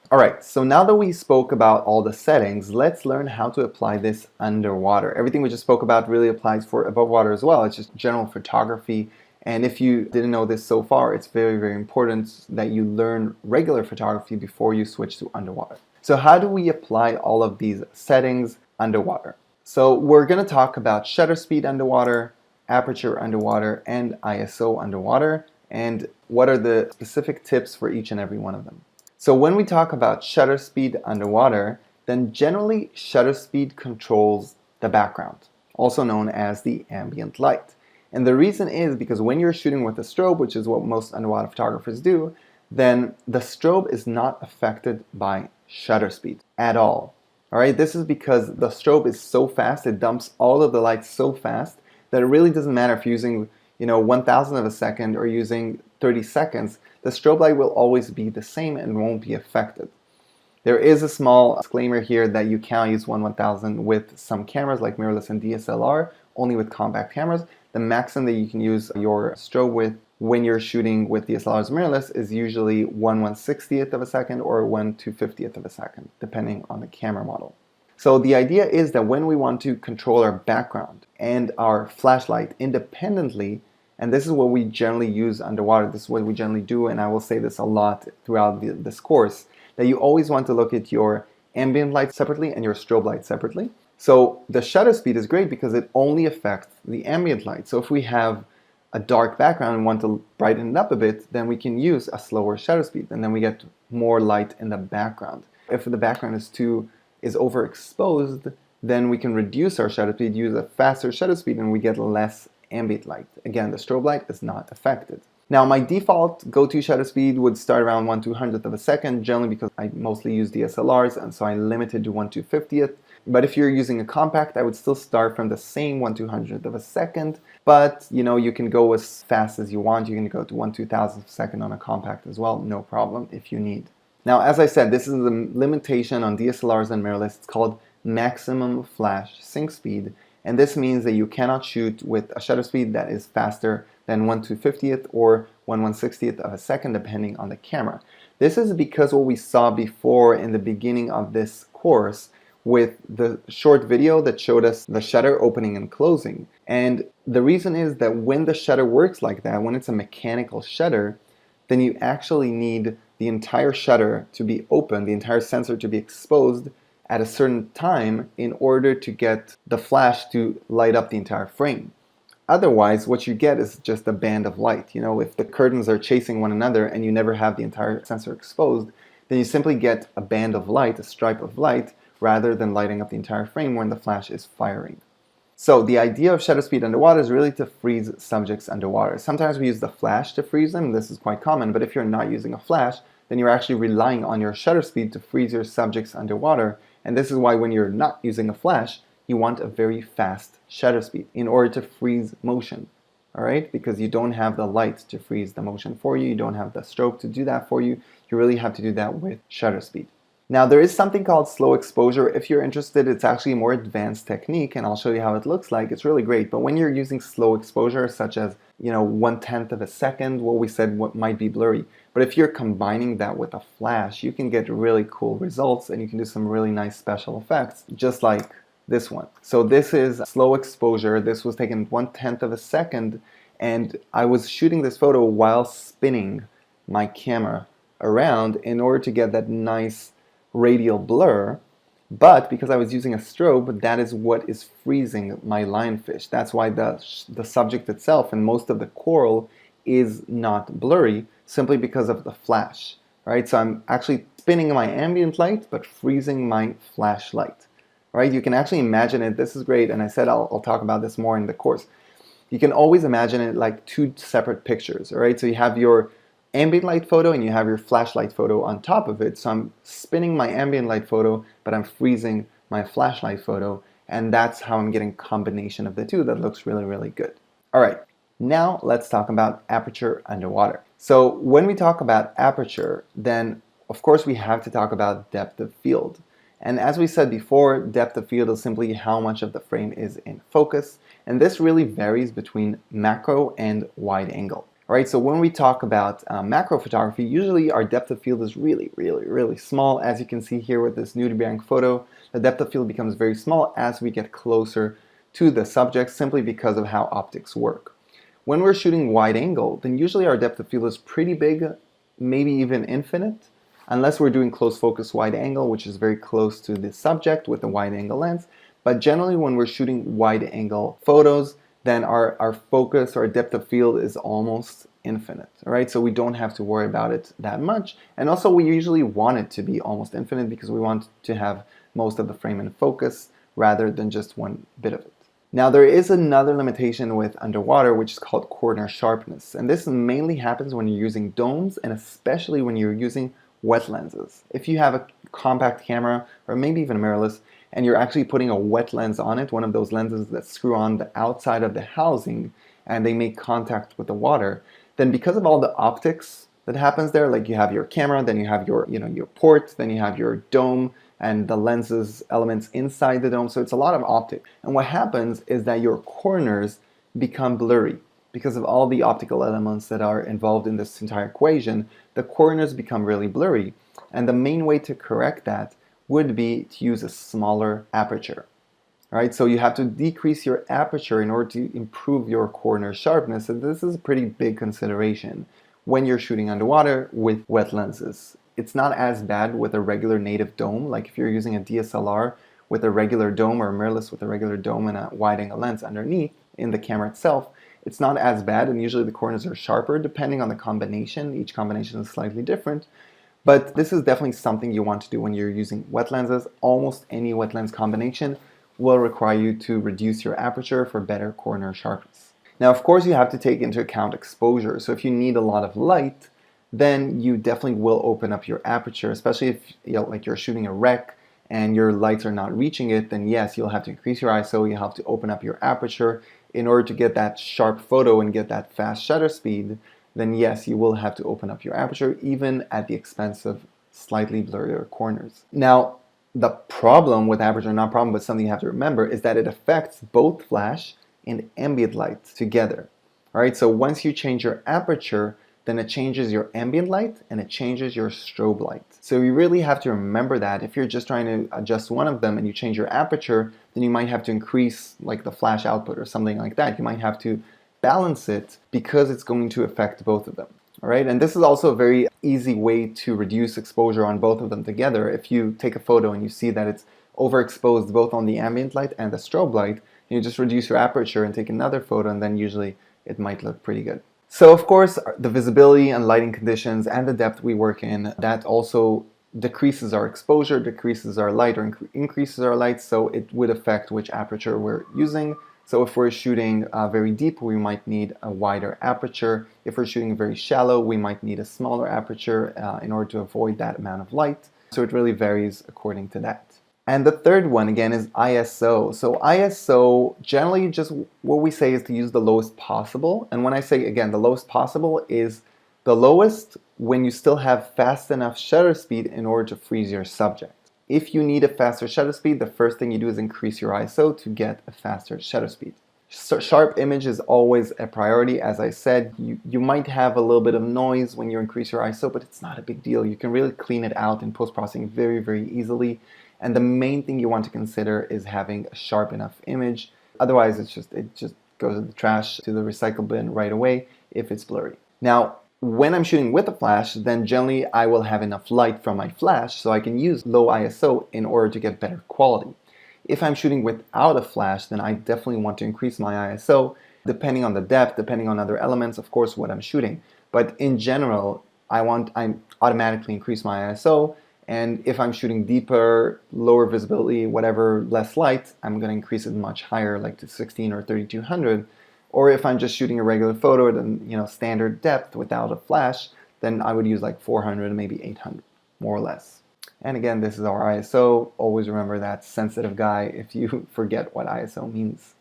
Alright, so now that we spoke about all the settings, let's learn how to apply this underwater. Everything we just spoke about really applies for above water as well. It's just general photography. And if you didn't know this so far, it's very, very important that you learn regular photography before you switch to underwater. So how do we apply all of these settings underwater? So we're going to talk about shutter speed underwater, aperture underwater, and ISO underwater, and what are the specific tips for each and every one of them. So when we talk about shutter speed underwater, then generally shutter speed controls the background, also known as the ambient light. And the reason is because when you're shooting with a strobe, which is what most underwater photographers do, then the strobe is not affected by shutter speed at all. All right, this is because the strobe is so fast, it dumps all of the light so fast that it really doesn't matter if you're using, 1,000th of a second or using 30 seconds, the strobe light will always be the same and won't be affected. There is a small disclaimer here that you can use 1/1000 with some cameras like mirrorless and DSLR, only with compact cameras. The maximum that you can use your strobe with when you're shooting with DSLRs mirrorless is usually 1/160th of a second or 1/250th of a second, depending on the camera model. So the idea is that when we want to control our background and our flashlight independently, and this is what we generally use underwater, this is what we generally do, and I will say this a lot throughout this course, that you always want to look at your ambient light separately and your strobe light separately. So the shutter speed is great because it only affects the ambient light. So if we have a dark background and want to brighten it up a bit, then we can use a slower shutter speed, and then we get more light in the background. If the background is overexposed, then we can reduce our shutter speed, use a faster shutter speed, and we get less ambient light. Again, the strobe light is not affected. Now, my default go-to shutter speed would start around 1/200th of a second, generally because I mostly use DSLRs, and so I limited to 1/250th. But if you're using a compact, I would still start from the same 1/200th of a second, but you can go as fast as you want. You can go to 1/2000th of a second on a compact as well, no problem if you need. Now, as I said, this is the limitation on DSLRs and mirrorless. It's called maximum flash sync speed, and this means that you cannot shoot with a shutter speed that is faster than 1/250th or 1/160th of a second, depending on the camera. This is because what we saw before in the beginning of this course with the short video that showed us the shutter opening and closing. And the reason is that when the shutter works like that, when it's a mechanical shutter, then you actually need the entire shutter to be open, the entire sensor to be exposed at a certain time in order to get the flash to light up the entire frame. Otherwise, what you get is just a band of light. If the curtains are chasing one another and you never have the entire sensor exposed, then you simply get a band of light, a stripe of light, rather than lighting up the entire frame when the flash is firing. So the idea of shutter speed underwater is really to freeze subjects underwater. Sometimes we use the flash to freeze them, this is quite common, but if you're not using a flash, then you're actually relying on your shutter speed to freeze your subjects underwater, and this is why when you're not using a flash, you want a very fast shutter speed in order to freeze motion, all right? Because you don't have the light to freeze the motion for you, you don't have the strobe to do that for you, you really have to do that with shutter speed. Now, there is something called slow exposure. If you're interested, it's actually a more advanced technique, and I'll show you how it looks like. It's really great. But when you're using slow exposure, such as 1/10th of a second, what we said what might be blurry. But if you're combining that with a flash, you can get really cool results, and you can do some really nice special effects, just like this one. So this is slow exposure. This was taken 1/10th of a second, and I was shooting this photo while spinning my camera around in order to get that nice radial blur, but because I was using a strobe, that is what is freezing my lionfish. That's why the subject itself and most of the coral is not blurry, simply because of the flash. Right? So I'm actually spinning my ambient light, but freezing my flashlight. Right? You can actually imagine it. This is great, and I said I'll talk about this more in the course. You can always imagine it like two separate pictures. All right? So you have your ambient light photo and you have your flashlight photo on top of it. So I'm spinning my ambient light photo, but I'm freezing my flashlight photo, and that's how I'm getting combination of the two that looks really, really good. All right, now let's talk about aperture underwater. So when we talk about aperture, then of course we have to talk about depth of field. And as we said before, depth of field is simply how much of the frame is in focus, and this really varies between macro and wide angle. All right, so when we talk about macro photography, usually our depth of field is really, really, really small. As you can see here with this nudie bank photo, the depth of field becomes very small as we get closer to the subject simply because of how optics work. When we're shooting wide angle, then usually our depth of field is pretty big, maybe even infinite, unless we're doing close focus wide angle, which is very close to the subject with a wide angle lens. But generally when we're shooting wide angle photos, then our focus or depth of field is almost infinite, all right? So we don't have to worry about it that much. And also we usually want it to be almost infinite because we want to have most of the frame in focus rather than just one bit of it. Now there is another limitation with underwater, which is called corner sharpness. And this mainly happens when you're using domes and especially when you're using wet lenses. If you have a compact camera or maybe even a mirrorless, and you're actually putting a wet lens on it, one of those lenses that screw on the outside of the housing and they make contact with the water, then because of all the optics that happens there, like you have your camera, then you have your, your port, then you have your dome and the lenses elements inside the dome, so it's a lot of optic. And what happens is that your corners become blurry. Because of all the optical elements that are involved in this entire equation, the corners become really blurry. And the main way to correct that would be to use a smaller aperture. All right, so you have to decrease your aperture in order to improve your corner sharpness, and this is a pretty big consideration when you're shooting underwater with wet lenses. It's not as bad with a regular native dome, like if you're using a DSLR with a regular dome or a mirrorless with a regular dome and a wide angle lens underneath in the camera itself, it's not as bad, and usually the corners are sharper depending on the combination. Each combination is slightly different. But this is definitely something you want to do when you're using wet lenses. Almost any wet lens combination will require you to reduce your aperture for better corner sharpness. Now, of course, you have to take into account exposure. So if you need a lot of light, then you definitely will open up your aperture, especially if like you're shooting a rec and your lights are not reaching it, then yes, you'll have to increase your ISO, you'll have to open up your aperture in order to get that sharp photo and get that fast shutter speed. Then yes, you will have to open up your aperture even at the expense of slightly blurrier corners. Now, the problem with aperture, not problem, but something you have to remember, is that it affects both flash and ambient light together. All right, so once you change your aperture, then it changes your ambient light and it changes your strobe light. So you really have to remember that. If you're just trying to adjust one of them and you change your aperture, then you might have to increase like the flash output or something like that. You might have to balance it because it's going to affect both of them. All right, and this is also a very easy way to reduce exposure on both of them together. If you take a photo and you see that it's overexposed both on the ambient light and the strobe light, you just reduce your aperture and take another photo, and then usually it might look pretty good. So of course, the visibility and lighting conditions and the depth we work in, that also decreases our exposure, decreases our light, or increases our light, so it would affect which aperture we're using. So if we're shooting very deep, we might need a wider aperture. If we're shooting very shallow, we might need a smaller aperture in order to avoid that amount of light. So it really varies according to that. And the third one, again, is ISO. So ISO, generally just what we say is to use the lowest possible. And when I say, again, the lowest possible is the lowest when you still have fast enough shutter speed in order to freeze your subject. If you need a faster shutter speed, the first thing you do is increase your ISO to get a faster shutter speed. Sharp image is always a priority. As I said, you might have a little bit of noise when you increase your ISO, but it's not a big deal. You can really clean it out in post-processing very, very easily. And the main thing you want to consider is having a sharp enough image. Otherwise, it just goes in the trash, to the recycle bin right away if it's blurry. Now, when I'm shooting with a flash, then generally I will have enough light from my flash so I can use low ISO in order to get better quality. If I'm shooting without a flash, then I definitely want to increase my ISO depending on the depth, depending on other elements, of course, what I'm shooting. But in general, I automatically increase my ISO, and if I'm shooting deeper, lower visibility, whatever, less light, I'm going to increase it much higher, like to 16 or 3200. Or if I'm just shooting a regular photo at standard depth without a flash, then I would use like 400, maybe 800, more or less. And again, this is our ISO. Always remember that, sensitive guy, if you forget what ISO means.